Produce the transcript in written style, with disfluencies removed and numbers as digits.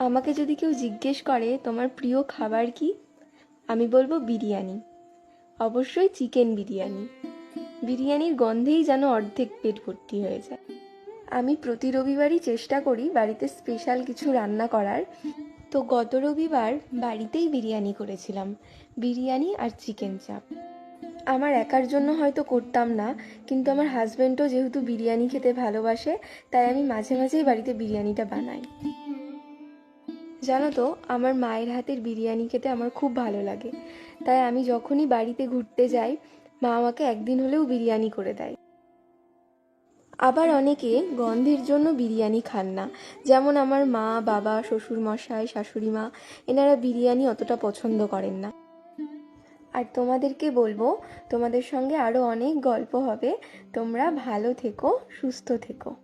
আমাকে যদি কেউ জিজ্ঞেস করে তোমার প্রিয় খাবার কি, আমি বলবো বিরিয়ানি। অবশ্যই চিকেন বিরিয়ানি। বিরিয়ানির গন্ধেই যেন অর্ধেক পেট ভর্তি হয়ে যায়। আমি প্রতি রবিবারই চেষ্টা করি বাড়িতে স্পেশাল কিছু রান্না করার। তো গত রবিবার বাড়িতেই বিরিয়ানি করেছিলাম, বিরিয়ানি আর চিকেন চাপ। আমার একার জন্য হয়তো করতাম না, কিন্তু আমার হাজব্যান্ডও যেহেতু বিরিয়ানি খেতে ভালোবাসে, তাই আমি মাঝে মাঝেই বাড়িতে বিরিয়ানিটা বানাই। জানো তো, আমার মায়ের হাতের বিরিয়ানি খেতে আমার খুব ভালো লাগে, তাই আমি যখনই বাড়িতে ঘুরতে যাই মা আমাকে একদিন হলেও বিরিয়ানি করে দেয়। আবার অনেকে গন্ধের জন্য বিরিয়ানি খান না, যেমন আমার মা, বাবা, শ্বশুর মশাই, শাশুড়ি মা, এনারা বিরিয়ানি অতটা পছন্দ করেন না। আর তোমাদেরকে বলবো, তোমাদের সঙ্গে আরও অনেক গল্প হবে। তোমরা ভালো থেকো, সুস্থ থেকো।